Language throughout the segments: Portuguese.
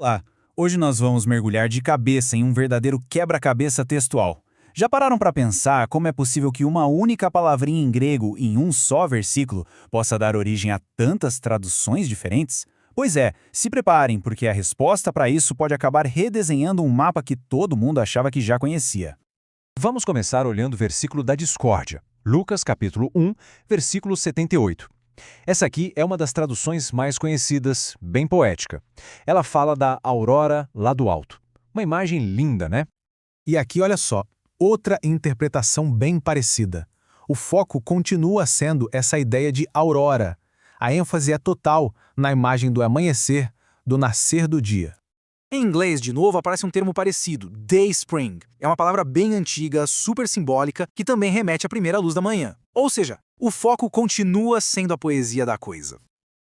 Olá! Hoje nós vamos mergulhar de cabeça em um verdadeiro quebra-cabeça textual. Já pararam para pensar como é possível que uma única palavrinha em grego em um só versículo possa dar origem a tantas traduções diferentes? Pois é, se preparem, porque a resposta para isso pode acabar redesenhando um mapa que todo mundo achava que já conhecia. Vamos começar olhando o versículo da discórdia, Lucas capítulo 1, versículo 78. Essa aqui é uma das traduções mais conhecidas, bem poética. Ela fala da aurora lá do alto. Uma imagem linda, né? E aqui, olha só, outra interpretação bem parecida. O foco continua sendo essa ideia de aurora. A ênfase é total na imagem do amanhecer, do nascer do dia. Em inglês, de novo, aparece um termo parecido, dayspring. É uma palavra bem antiga, super simbólica, que também remete à primeira luz da manhã. Ou seja, o foco continua sendo a poesia da coisa.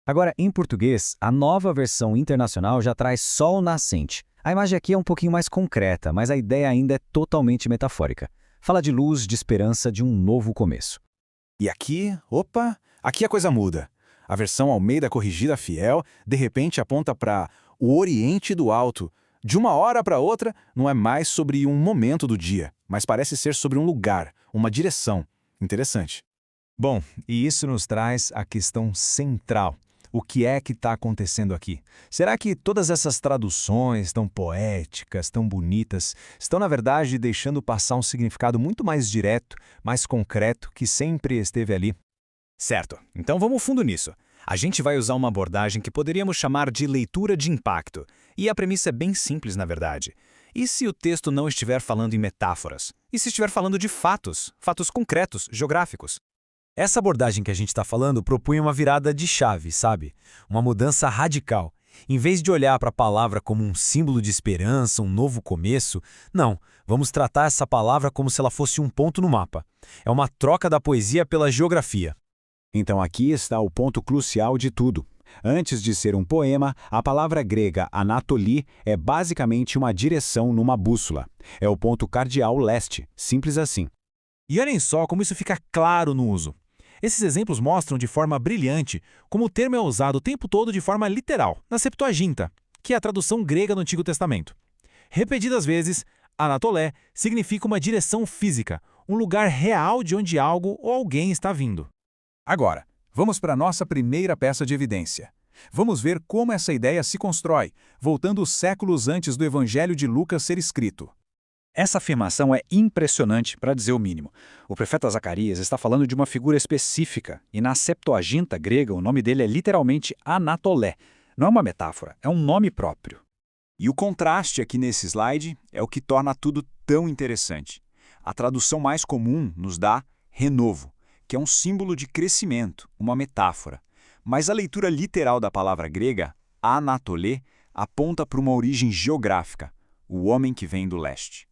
Agora, em português, a nova versão internacional já traz sol nascente. A imagem aqui é um pouquinho mais concreta, mas a ideia ainda é totalmente metafórica. Fala de luz, de esperança, de um novo começo. E aqui, aqui a coisa muda. A versão Almeida Corrigida Fiel, de repente aponta para o Oriente do Alto. De uma hora para outra, não é mais sobre um momento do dia, mas parece ser sobre um lugar, uma direção. Interessante. Bom, e isso nos traz a questão central. O que é que está acontecendo aqui? Será que todas essas traduções tão poéticas, tão bonitas, estão na verdade deixando passar um significado muito mais direto, mais concreto, que sempre esteve ali? Certo, então vamos fundo nisso. A gente vai usar uma abordagem que poderíamos chamar de leitura de impacto. E a premissa é bem simples, na verdade. E se o texto não estiver falando em metáforas? E se estiver falando de fatos? Fatos concretos, geográficos? Essa abordagem que a gente está falando propunha uma virada de chave, sabe? Uma mudança radical. Em vez de olhar para a palavra como um símbolo de esperança, um novo começo, não, vamos tratar essa palavra como se ela fosse um ponto no mapa. É uma troca da poesia pela geografia. Então aqui está o ponto crucial de tudo. Antes de ser um poema, a palavra grega Anatoli é basicamente uma direção numa bússola. É o ponto cardeal leste, simples assim. E olhem só como isso fica claro no uso. Esses exemplos mostram de forma brilhante como o termo é usado o tempo todo de forma literal, na Septuaginta, que é a tradução grega do Antigo Testamento. Repetidas vezes, Anatolé significa uma direção física, um lugar real de onde algo ou alguém está vindo. Agora, vamos para a nossa primeira peça de evidência. Vamos ver como essa ideia se constrói, voltando séculos antes do Evangelho de Lucas ser escrito. Essa afirmação é impressionante, para dizer o mínimo. O profeta Zacarias está falando de uma figura específica, e na Septuaginta grega o nome dele é literalmente Anatolé. Não é uma metáfora, é um nome próprio. E o contraste aqui nesse slide é o que torna tudo tão interessante. A tradução mais comum nos dá renovo, que é um símbolo de crescimento, uma metáfora. Mas a leitura literal da palavra grega, Anatolé, aponta para uma origem geográfica, o homem que vem do leste.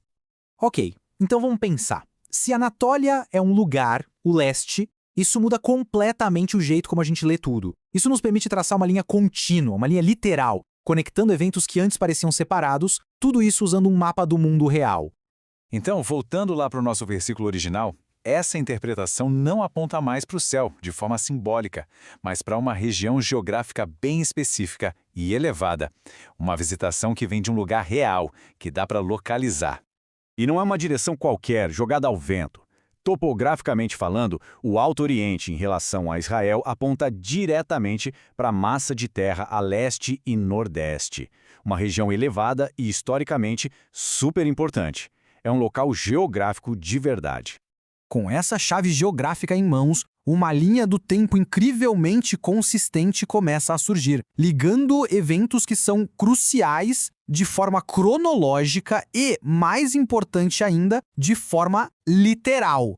Ok, então vamos pensar. Se Anatólia é um lugar, o leste, isso muda completamente o jeito como a gente lê tudo. Isso nos permite traçar uma linha contínua, uma linha literal, conectando eventos que antes pareciam separados, tudo isso usando um mapa do mundo real. Então, voltando lá para o nosso versículo original, essa interpretação não aponta mais para o céu, de forma simbólica, mas para uma região geográfica bem específica e elevada. Uma visitação que vem de um lugar real, que dá para localizar. E não é uma direção qualquer, jogada ao vento. Topograficamente falando, o Alto Oriente em relação a Israel aponta diretamente para a massa de terra a leste e nordeste. Uma região elevada e historicamente super importante. É um local geográfico de verdade. Com essa chave geográfica em mãos, uma linha do tempo incrivelmente consistente começa a surgir, ligando eventos que são cruciais de forma cronológica e, mais importante ainda, de forma literal.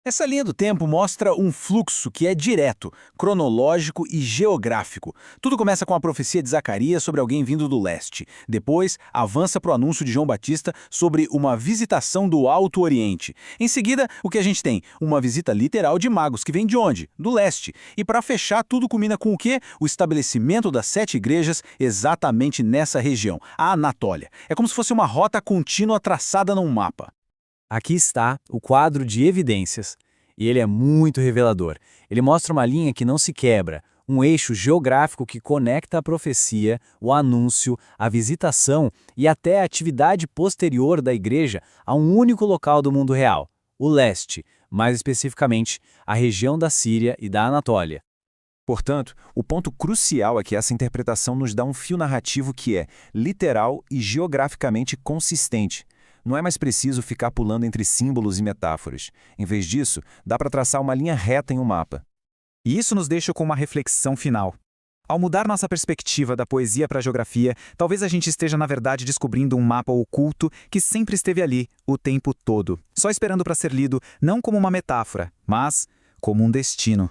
Essa linha do tempo mostra um fluxo que é direto, cronológico e geográfico. Tudo começa com a profecia de Zacarias sobre alguém vindo do leste. Depois, avança para o anúncio de João Batista sobre uma visitação do Alto Oriente. Em seguida, o que a gente tem? Uma visita literal de magos, que vem de onde? Do leste. E para fechar, tudo culmina com o quê? O estabelecimento das 7 igrejas exatamente nessa região, a Anatólia. É como se fosse uma rota contínua traçada num mapa. Aqui está o quadro de evidências, e ele é muito revelador. Ele mostra uma linha que não se quebra, um eixo geográfico que conecta a profecia, o anúncio, a visitação e até a atividade posterior da igreja a um único local do mundo real, o leste, mais especificamente, a região da Síria e da Anatólia. Portanto, o ponto crucial é que essa interpretação nos dá um fio narrativo que é literal e geograficamente consistente. Não é mais preciso ficar pulando entre símbolos e metáforas. Em vez disso, dá para traçar uma linha reta em um mapa. E isso nos deixa com uma reflexão final. Ao mudar nossa perspectiva da poesia para a geografia, talvez a gente esteja, na verdade, descobrindo um mapa oculto que sempre esteve ali, o tempo todo, só esperando para ser lido não como uma metáfora, mas como um destino.